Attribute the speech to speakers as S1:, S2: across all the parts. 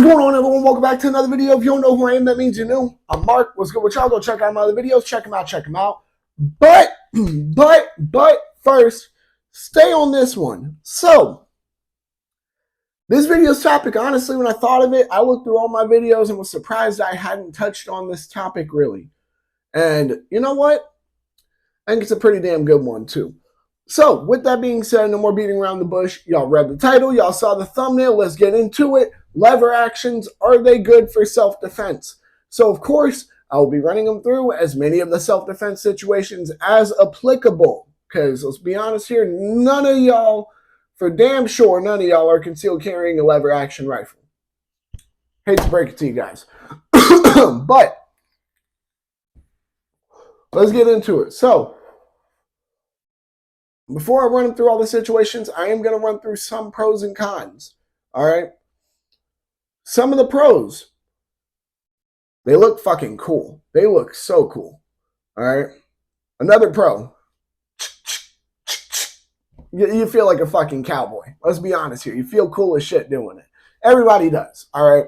S1: going on, everyone? Welcome back to another video. If you don't know who I am, that means you're new. I'm Mark. What's good with y'all? Go check out my other videos. Check them out. Check them out. But first, stay on this one. So, this video's topic, honestly, when I thought of it, I looked through all my videos and was surprised I hadn't touched on this topic, really. And you know what? I think it's a pretty damn good one, too. So, with that being said, no more beating around the bush. Y'all read the title. Y'all saw the thumbnail. Let's get into it. Lever actions, are they good for self-defense? So, of course, I'll be running them through as many of the self-defense situations as applicable. Because, let's be honest here, none of y'all, for damn sure, none of y'all are concealed carrying a lever action rifle. Hate to break it to you guys. But, let's get into it. So, before I run through all the situations, I am going to run through some pros and cons. All right? Some of the pros, they look fucking cool. They look so cool. All right? Another pro, you feel like a fucking cowboy. Let's be honest here. You feel cool as shit doing it. Everybody does. All right?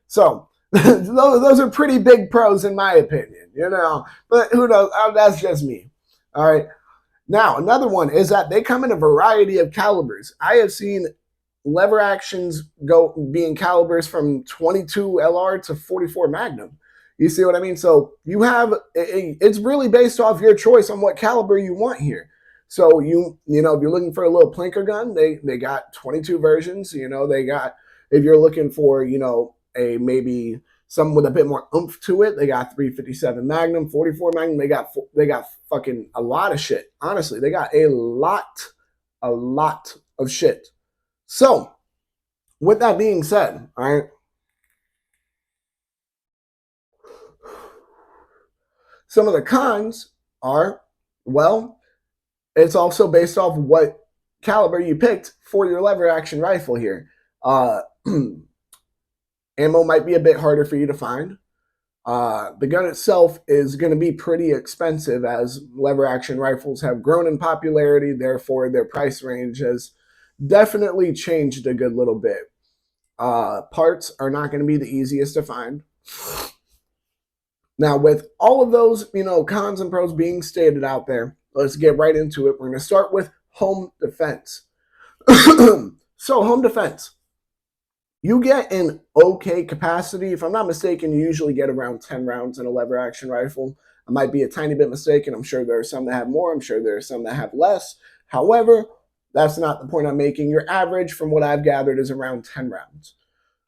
S1: So, those are pretty big pros in my opinion, you know? But who knows? That's just me. All right? Now, another one is that they come in a variety of calibers. I have seen lever actions being calibers from 22 LR to 44 Magnum. You see what I mean? So you have, it's really based off your choice on what caliber you want here. So you know, if you're looking for a little plinker gun, they got 22 versions. You know, they got, if you're looking for, you know, a maybe some with a bit more oomph to it, they got 357 Magnum, 44 Magnum. They got fucking a lot of shit. Honestly, they got a lot of shit. So, with that being said, all right, some of the cons are, well, it's also based off what caliber you picked for your lever action rifle here. Ammo might be a bit harder for you to find. The gun itself is going to be pretty expensive as lever action rifles have grown in popularity. Therefore, their price range has definitely changed a good little bit. Parts are not going to be the easiest to find. Now, with all of those, you know, cons and pros being stated out there, let's get right into it. We're going to start with home defense. So, home defense. You get an okay capacity. If I'm not mistaken, you usually get around 10 rounds in a lever action rifle. I might be a tiny bit mistaken. I'm sure there are some that have more. I'm sure there are some that have less. However, that's not the point I'm making. Your average, from what I've gathered, is around 10 rounds.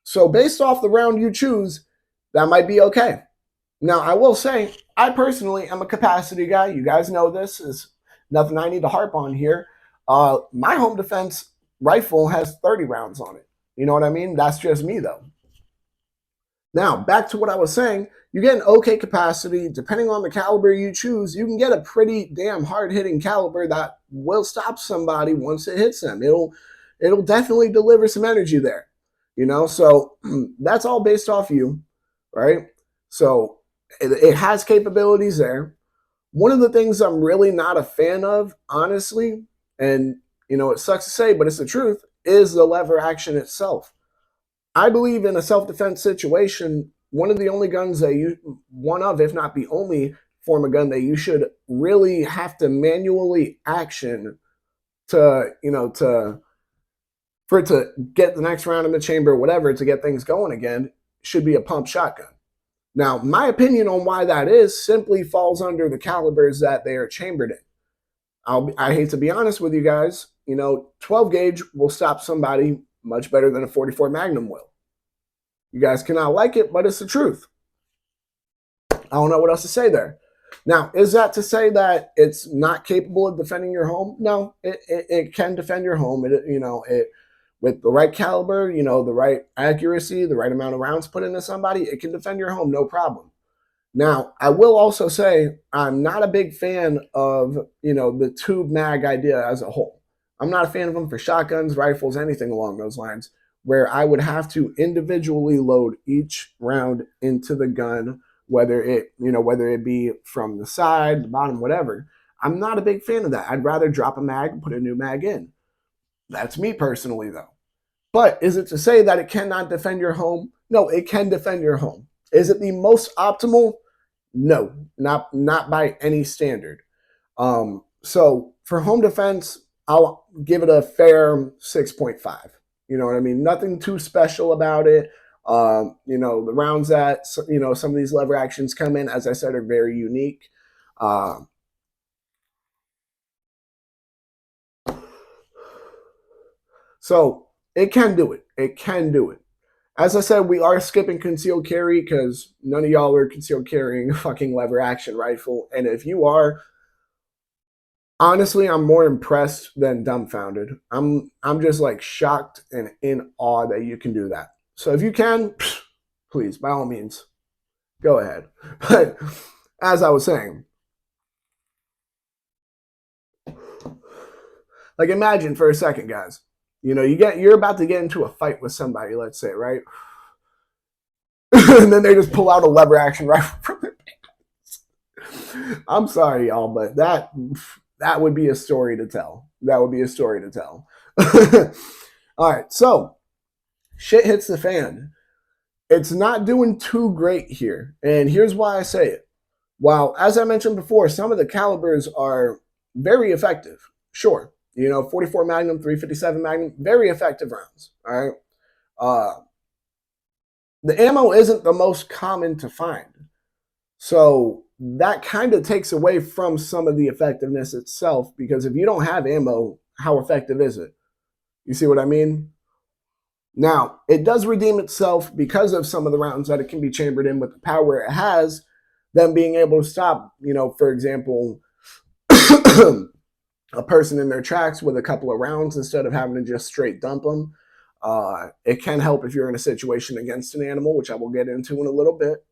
S1: So based off the round you choose, that might be okay. Now, I will say, I personally am a capacity guy. You guys know this. Is nothing I need to harp on here. My home defense rifle has 30 rounds on it. You know what I mean? That's just me, though. Now, back to what I was saying. You get an okay capacity. Depending on the caliber you choose, you can get a pretty damn hard-hitting caliber that will stop somebody once it hits them. It'll definitely deliver some energy there. You know, so that's all based off you, right? So it has capabilities there. One of the things I'm really not a fan of, honestly, and, you know, it sucks to say, but it's the truth, is the lever action itself. I believe in a self-defense situation, one of the only guns that if not the only form of gun that you should really have to manually action to, you know, for it to get the next round in the chamber or whatever, to get things going again, should be a pump shotgun. Now, my opinion on why that is simply falls under the calibers that they are chambered in. I hate to be honest with you guys, you know, 12 gauge will stop somebody much better than a 44 Magnum will. You guys cannot like it, but it's the truth. I don't know what else to say there. Now, is that to say that it's not capable of defending your home? No, it can defend your home. With the right caliber, you know, the right accuracy, the right amount of rounds put into somebody, it can defend your home, no problem. Now, I will also say I'm not a big fan of, you know, the tube mag idea as a whole. I'm not a fan of them for shotguns, rifles, anything along those lines, where I would have to individually load each round into the gun, whether it be from the side, the bottom, whatever. I'm not a big fan of that. I'd rather drop a mag and put a new mag in. That's me personally, though. But is it to say that it cannot defend your home? No, it can defend your home. Is it the most optimal? No, not by any standard. So for home defense, I'll give it a fair 6.5. You know what I mean? Nothing too special about it. The rounds that some of these lever actions come in, as I said, are very unique. So it can do it. It can do it. As I said, we are skipping concealed carry because none of y'all are concealed carrying a fucking lever action rifle. And if you are, honestly, I'm more impressed than dumbfounded. I'm just like shocked and in awe that you can do that. So if you can, please, by all means, go ahead. But as I was saying, like imagine for a second, guys. You're about to get into a fight with somebody, let's say, right? And then they just pull out a lever action rifle from their pants. I'm sorry, y'all, but that would be a story to tell. That would be a story to tell. All right, so shit hits the fan. It's not doing too great here, and here's why I say it. While, as I mentioned before, some of the calibers are very effective. Sure, 44 Magnum, 357 Magnum, very effective rounds. All right. The ammo isn't the most common to find. So that kind of takes away from some of the effectiveness itself, because if you don't have ammo, how effective is it? You see what I mean? Now, it does redeem itself because of some of the rounds that it can be chambered in with the power it has, them being able to stop, for example, a person in their tracks with a couple of rounds instead of having to just straight dump them. It can help if you're in a situation against an animal, which I will get into in a little bit.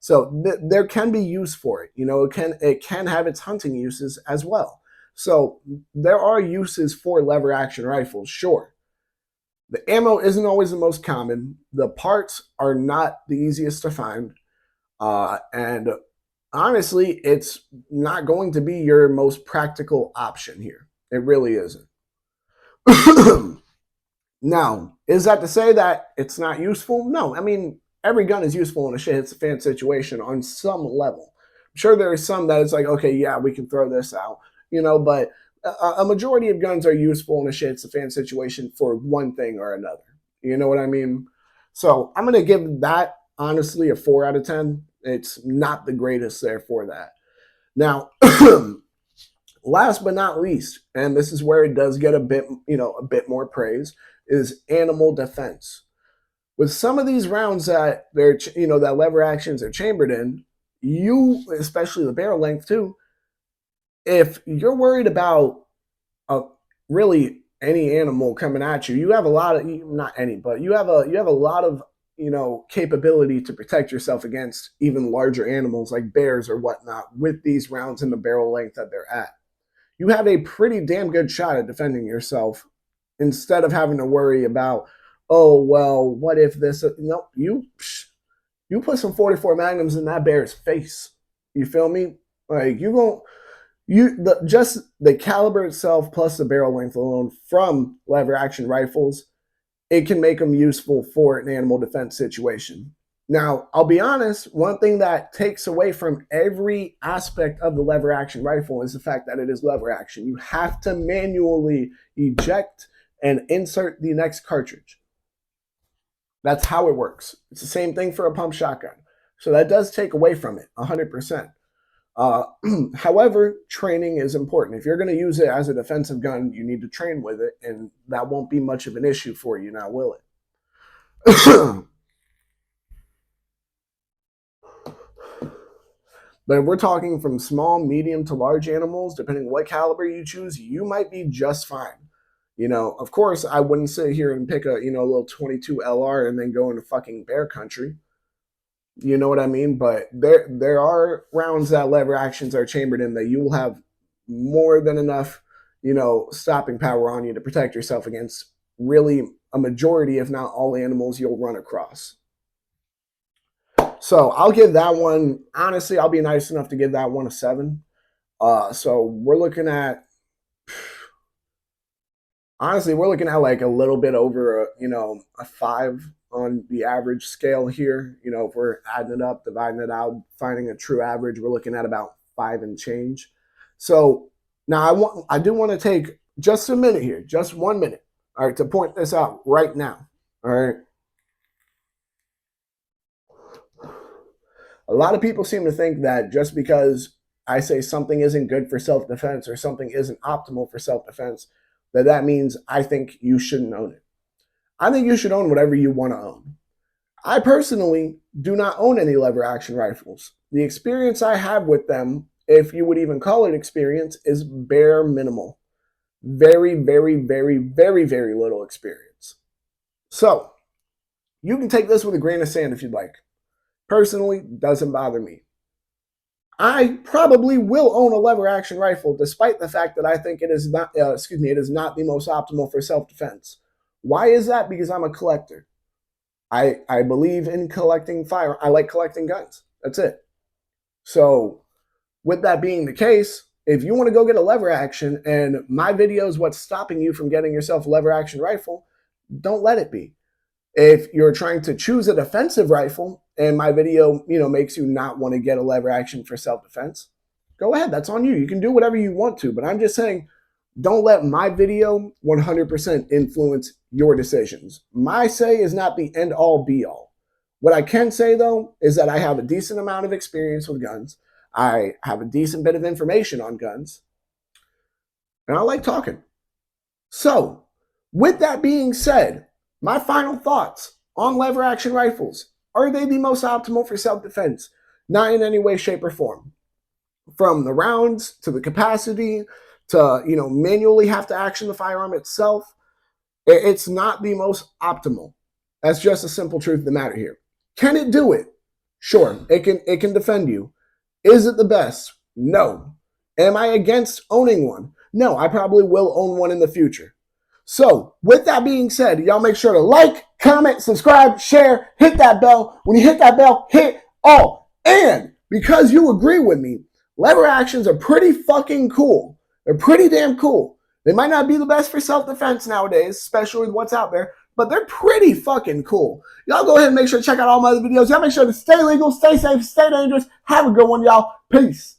S1: So there can be use for it. It can have its hunting uses as well. So there are uses for lever action rifles, sure. The ammo isn't always the most common. The parts are not the easiest to find. And honestly, it's not going to be your most practical option here. It really isn't. Now, is that to say that it's not useful? No. I mean, every gun is useful in a shit hits the fan situation on some level. I'm sure there is some that it's like, okay, yeah, we can throw this out, but a majority of guns are useful in a shit hits the fan situation for one thing or another. You know what I mean? So I'm going to give that, honestly, a 4 out of 10. It's not the greatest there for that. Now, last but not least, and this is where it does get a bit more praise, is animal defense. With some of these rounds that that lever actions are chambered in, especially the barrel length too, if you're worried about really any animal coming at you, you have a lot of, not any, but you have a lot of capability to protect yourself against even larger animals like bears or whatnot with these rounds in the barrel length that they're at. You have a pretty damn good shot at defending yourself instead of having to worry about, oh, well, what if this? No, you put some 44 Magnums in that bear's face. You feel me? Like just the caliber itself plus the barrel length alone from lever action rifles, it can make them useful for an animal defense situation. Now, I'll be honest, one thing that takes away from every aspect of the lever action rifle is the fact that it is lever action. You have to manually eject and insert the next cartridge. That's how it works. It's the same thing for a pump shotgun. So that does take away from it 100%. However, training is important. If you're going to use it as a defensive gun, you need to train with it, and that won't be much of an issue for you now, will it? But if we're talking from small, medium to large animals, depending on what caliber you choose, you might be just fine. Of course, I wouldn't sit here and pick a little 22 LR and then go into fucking bear country. You know what I mean? But there are rounds that lever actions are chambered in that you will have more than enough, stopping power on you to protect yourself against really a majority, if not all, animals you'll run across. So I'll give that one, honestly, I'll be nice enough to give that one a 7. So we're looking at, honestly, we're looking at like a little bit over a 5 on the average scale here. You know, if we're adding it up, dividing it out, finding a true average, we're looking at about 5 and change. So now I do want to take just a minute here, just 1 minute, all right, to point this out right now. All right. A lot of people seem to think that just because I say something isn't good for self-defense or something isn't optimal for self-defense, that means I think you shouldn't own it. I think you should own whatever you want to own. I personally do not own any lever action rifles. The experience I have with them, if you would even call it experience, is bare minimal. Very, very, very, very, very little experience. So, you can take this with a grain of sand if you'd like. Personally, doesn't bother me. I probably will own a lever action rifle, despite the fact that I think it is not, it is not the most optimal for self-defense. Why is that? Because I'm a collector. I believe in collecting fire. I like collecting guns. That's it. So, with that being the case, if you want to go get a lever action and my video is what's stopping you from getting yourself a lever action rifle, don't let it be. If you're trying to choose a defensive rifle and my video, makes you not want to get a lever action for self-defense, go ahead. That's on you. You can do whatever you want to, but I'm just saying, don't let my video 100% influence your decisions. My say is not the end all be all. What I can say though, is that I have a decent amount of experience with guns. I have a decent bit of information on guns, and I like talking. So, with that being said, my final thoughts on lever action rifles. Are they the most optimal for self-defense? Not in any way, shape, or form. From the rounds to the capacity to, manually have to action the firearm itself, it's not the most optimal. That's just a simple truth of the matter here. Can it do it? Sure, it can defend you. Is it the best? No. Am I against owning one? No, I probably will own one in the future. So, with that being said, y'all make sure to like, comment, subscribe, share, hit that bell. When you hit that bell, hit all. And because you agree with me, lever actions are pretty fucking cool. They're pretty damn cool. They might not be the best for self-defense nowadays, especially with what's out there, but they're pretty fucking cool. Y'all go ahead and make sure to check out all my other videos. Y'all make sure to stay legal, stay safe, stay dangerous. Have a good one, y'all. Peace.